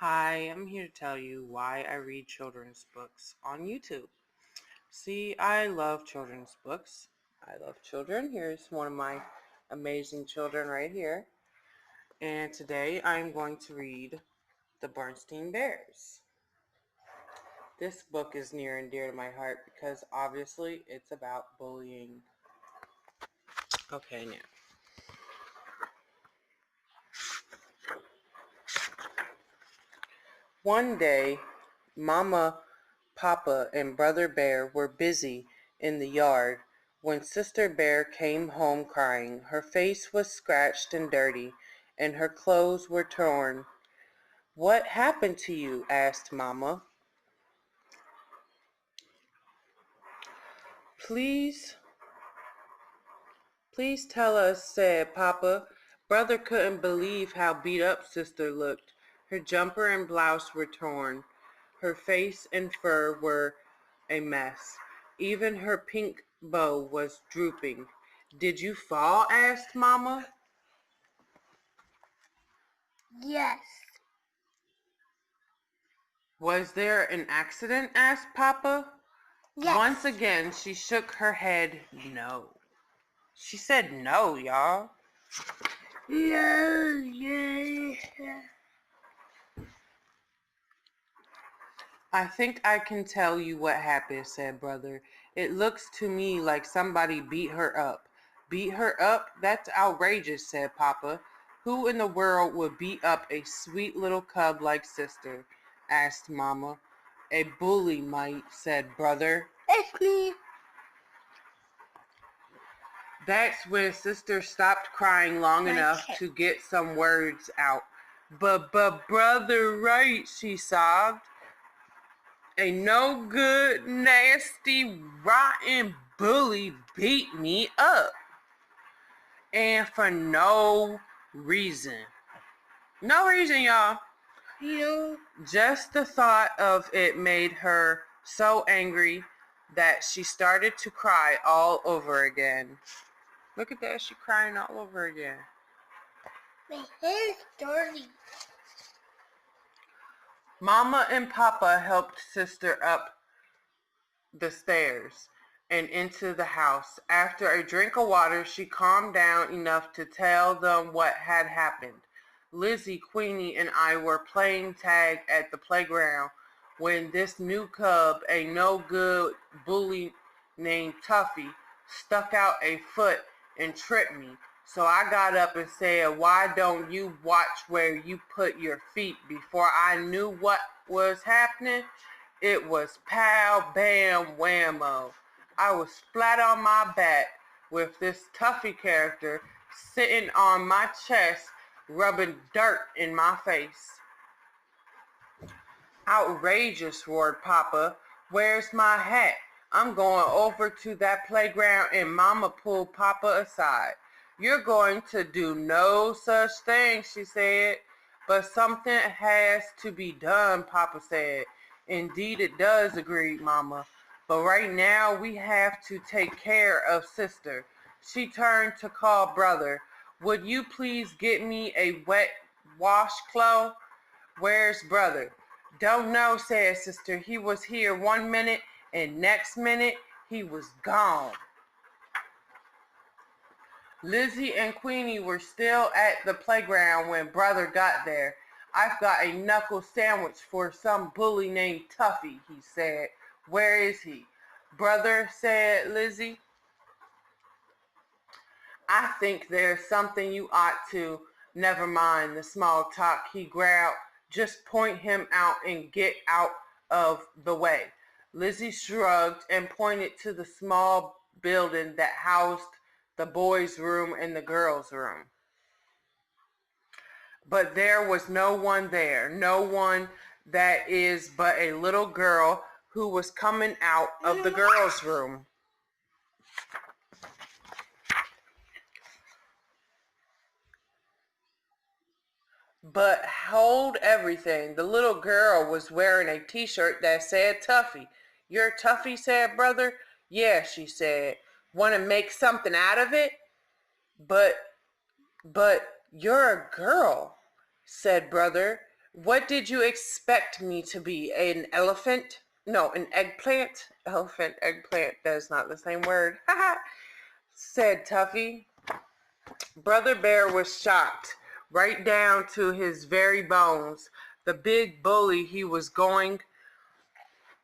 Hi, I'm here to tell you why I read children's books on YouTube. See, I love children's books. I love children. Here's one of my amazing children right here. And today I'm going to read The Bernstein Bears. This book is near and dear to my heart because obviously it's about bullying. Okay, now. One day, Mama, Papa, and Brother Bear were busy in the yard when Sister Bear came home crying. Her face was scratched and dirty, and her clothes were torn. "What happened to you?" asked Mama. Please, please tell us, said Papa. Brother couldn't believe how beat up Sister looked. Her jumper and blouse were torn. Her face and fur were a mess. Even her pink bow was drooping. "Did you fall?" asked Mama. Yes. "Was there an accident?" asked Papa. Yes. Once again, she shook her head no. She said no, y'all. No, yeah. "I think I can tell you what happened," said Brother. "It looks to me like somebody beat her up." "Beat her up? That's outrageous," said Papa. "Who in the world would beat up a sweet little cub like Sister?" asked Mama. "A bully might," said Brother. It's me. That's when Sister stopped crying long enough to get some words out. But Brother, right," she sobbed. "A no good, nasty, rotten bully beat me up. And for no reason." No reason, y'all. You. Just the thought of it made her so angry that she started to cry all over again. Look at that, she's crying all over again. My hair's dirty. Mama and Papa helped Sister up the stairs and into the house. After a drink of water, she calmed down enough to tell them what had happened. "Lizzie, Queenie, and I were playing tag at the playground when this new cub, a no-good bully named Tuffy, stuck out a foot and tripped me. So I got up and said, 'Why don't you watch where you put your feet?' Before I knew what was happening, it was pow, bam, whammo. I was flat on my back with this Tuffy character sitting on my chest, rubbing dirt in my face." "Outrageous," roared Papa. "Where's my hat? I'm going over to that playground," and Mama pulled Papa aside. "You're going to do no such thing," she said. "But something has to be done," Papa said. "Indeed it does," agreed Mama. "But right now we have to take care of Sister." She turned to call Brother. "Would you please get me a wet washcloth?" "Where's Brother?" "Don't know," said Sister. "He was here one minute and next minute he was gone." Lizzie and Queenie were still at the playground when Brother got there. "I've got a knuckle sandwich for some bully named Tuffy," he said. "Where is he?" "Brother," said Lizzie, "I think there's something you ought to—" "Never mind the small talk," he growled. "Just point him out and get out of the way." Lizzie shrugged and pointed to the small building that housed the boys' room and the girls' room. But there was no one there, no one, that is, but a little girl who was coming out of the girls' room. But hold everything. The little girl was wearing a t-shirt that said Tuffy. "You're Tuffy?" said Brother. "Yeah," she said. "Want to make something out of it?" But you're a girl," said Brother. What did you expect me to be? An elephant? No, an eggplant? Elephant, eggplant, that is not the same word. Said Tuffy. Brother Bear was shocked, right down to his very bones. The big bully he was going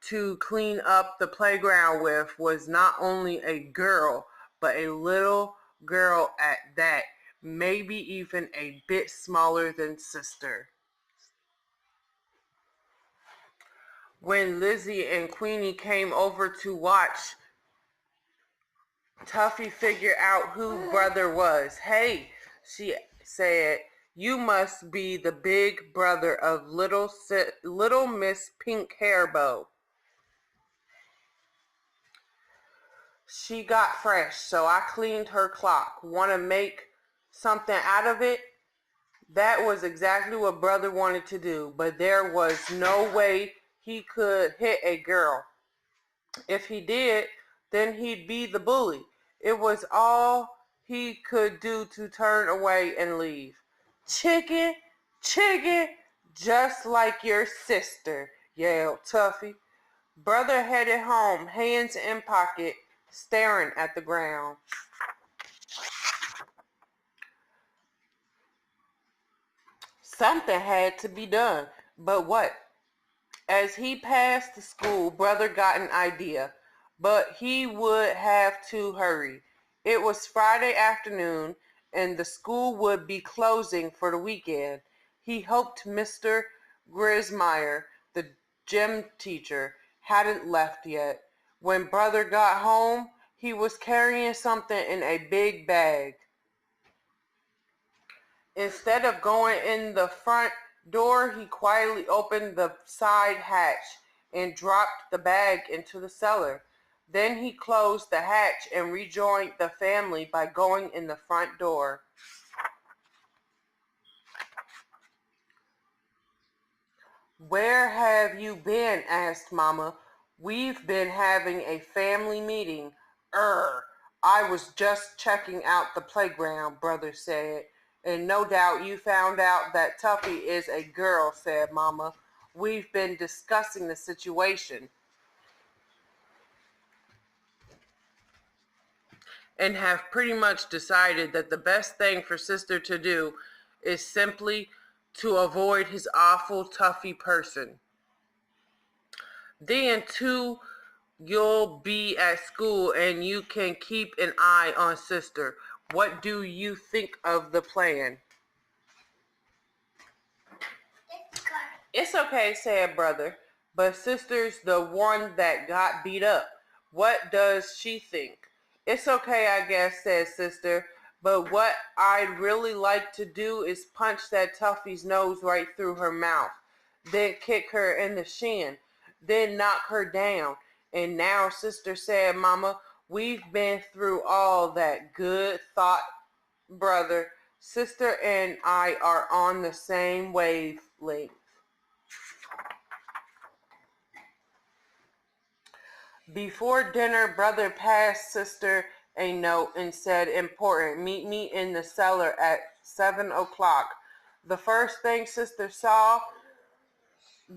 to clean up the playground with was not only a girl, but a little girl at that, maybe even a bit smaller than Sister. When Lizzie and Queenie came over to watch, Tuffy figured out who Brother was. Hey, she said, you must be the big brother of little Miss Pink Hairbow. She got fresh, so I cleaned her clock. Want to make something out of it? That was exactly what Brother wanted to do, but there was no way he could hit a girl. If he did, then he'd be the bully. It was all he could do to turn away and leave. Chicken, chicken, just like your sister, yelled Tuffy. Brother headed home, hands in pocket, staring at the ground. Something had to be done, but what? As he passed the school, Brother got an idea, but he would have to hurry. It was Friday afternoon, and the school would be closing for the weekend. He hoped Mr. Grismeyer, the gym teacher, hadn't left yet. When Brother got home, he was carrying something in a big bag. Instead of going in the front door, he quietly opened the side hatch and dropped the bag into the cellar. Then he closed the hatch and rejoined the family by going in the front door. Where have you been? Asked Mama. We've been having a family meeting. I was just checking out the playground, Brother said. And no doubt you found out that Tuffy is a girl, said Mama. We've been discussing the situation and have pretty much decided that the best thing for Sister to do is simply to avoid his awful Tuffy person. Then, too, you'll be at school and you can keep an eye on Sister. What do you think of the plan? It's okay, said Brother, but Sister's the one that got beat up. What does she think? It's okay, I guess, said Sister, but what I'd really like to do is punch that Tuffy's nose right through her mouth, then kick her in the shin, then knock her down. And now, Sister said, Mama, we've been through all that. Good thought, Brother. Sister and I are on the same wavelength. Before dinner, Brother passed Sister a note and said, important, meet me in the cellar at 7 o'clock. The first thing Sister saw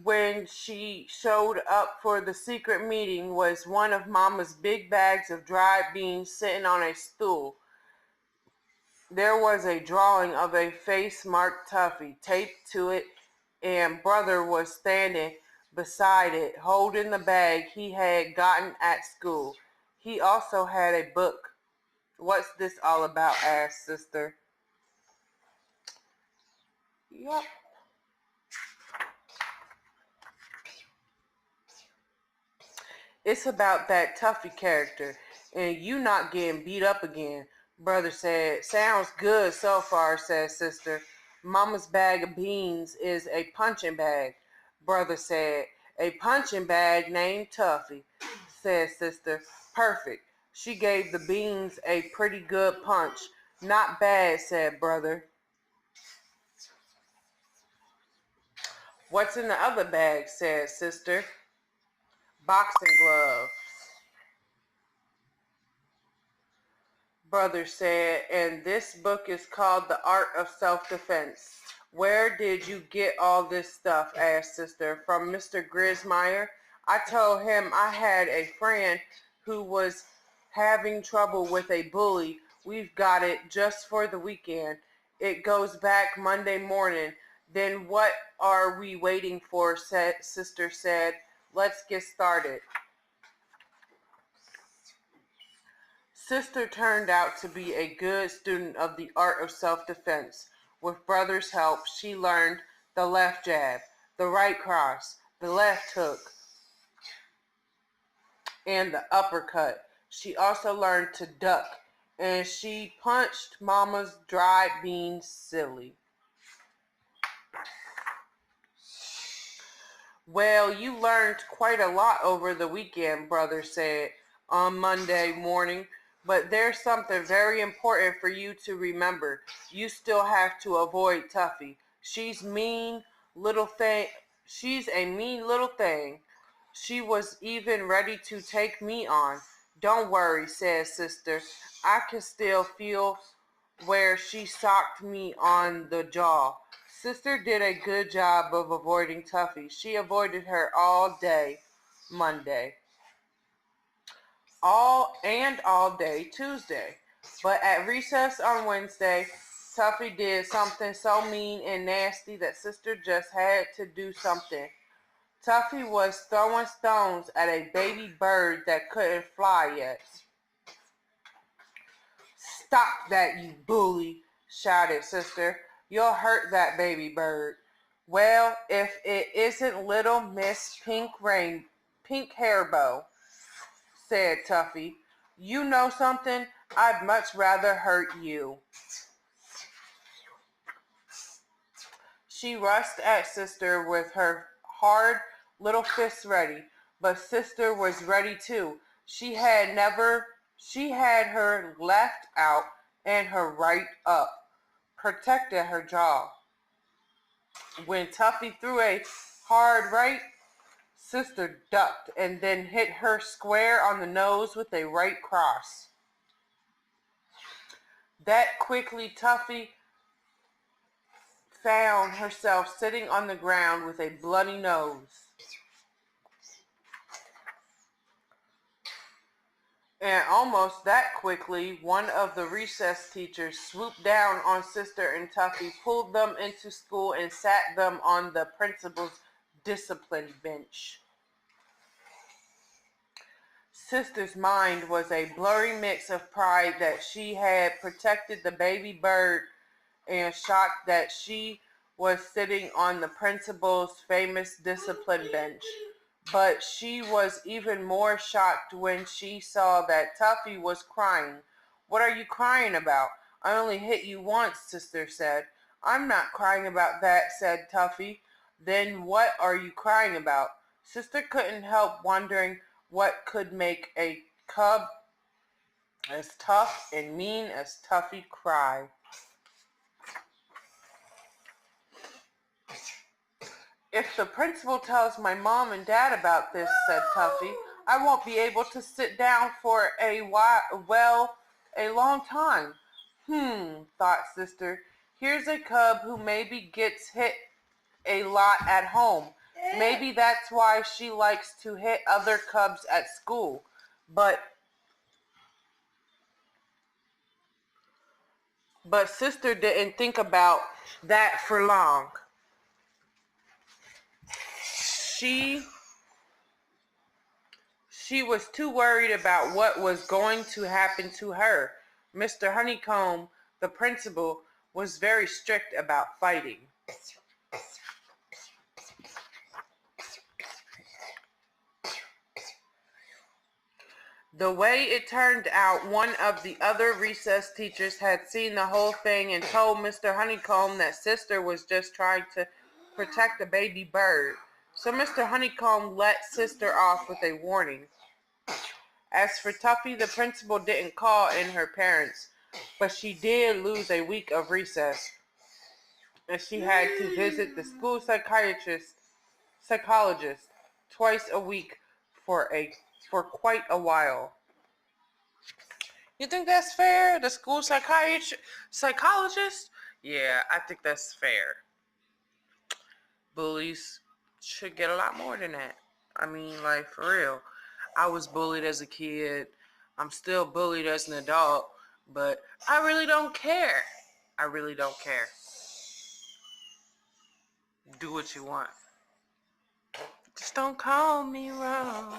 when she showed up for the secret meeting was one of Mama's big bags of dried beans sitting on a stool. There was a drawing of a face marked Tuffy taped to it, and Brother was standing beside it, holding the bag he had gotten at school. He also had a book. What's this all about? Asked Sister. Yup. It's about that Tuffy character, and you not getting beat up again. Brother said, sounds good so far, said Sister. Mama's bag of beans is a punching bag. Brother said, a punching bag named Tuffy, said Sister. Perfect. She gave the beans a pretty good punch. Not bad, said Brother. What's in the other bag, said Sister. Boxing gloves. Brother said, and this book is called The Art of Self-Defense. Where did you get all this stuff? Asked Sister. From Mr. Grismeyer. I told him I had a friend who was having trouble with a bully. We've got it just for the weekend. It goes back Monday morning. Then what are we waiting for? Sister said. Let's get started. Sister turned out to be a good student of the art of self-defense. With brother's help, she learned the left jab, the right cross, the left hook, and the uppercut. She also learned to duck, and she punched Mama's dried beans silly. Well, you learned quite a lot over the weekend, Brother said on Monday morning, but there's something very important for you to remember. You still have to avoid Tuffy. She's little thing. She's a mean little thing. She was even ready to take me on. Don't worry, said Sister. I can still feel where she socked me on the jaw. Sister did a good job of avoiding Tuffy. She avoided her all day Monday, all day Tuesday. But at recess on Wednesday, Tuffy did something so mean and nasty that Sister just had to do something. Tuffy was throwing stones at a baby bird that couldn't fly yet. Stop that, you bully, shouted Sister. You'll hurt that baby bird. Well, if it isn't little Miss Pink Hairbow, said Tuffy. You know something? I'd much rather hurt you. She rushed at Sister with her hard little fists ready, but Sister was ready too. She had her left out and her right up, protected her jaw. When Tuffy threw a hard right, Sister ducked and then hit her square on the nose with a right cross. That quickly Tuffy found herself sitting on the ground with a bloody nose. And almost that quickly, one of the recess teachers swooped down on Sister and Tuffy, pulled them into school, and sat them on the principal's discipline bench. Sister's mind was a blurry mix of pride that she had protected the baby bird and shocked that she was sitting on the principal's famous discipline bench. But she was even more shocked when she saw that Tuffy was crying. What are you crying about? I only hit you once, Sister said. I'm not crying about that, said Tuffy. Then what are you crying about? Sister couldn't help wondering what could make a cub as tough and mean as Tuffy cry. If the principal tells my mom and dad about this, said Tuffy, I won't be able to sit down for a long time. Thought Sister. Here's a cub who maybe gets hit a lot at home. Maybe that's why she likes to hit other cubs at school. But Sister didn't think about that for long. She was too worried about what was going to happen to her. Mr. Honeycomb, the principal, was very strict about fighting. The way it turned out, one of the other recess teachers had seen the whole thing and told Mr. Honeycomb that Sister was just trying to protect a baby bird. So Mr. Honeycomb let Sister off with a warning. As for Tuffy, the principal didn't call in her parents, but she did lose a week of recess, and she had to visit the school psychologist twice a week for quite a while. You think that's fair? The school psychologist? Yeah, I think that's fair. Bullies should get a lot more than that. I mean, like, for real. I was bullied as a kid. I'm still bullied as an adult, but I really don't care. I really don't care. Do what you want. Just don't call me wrong.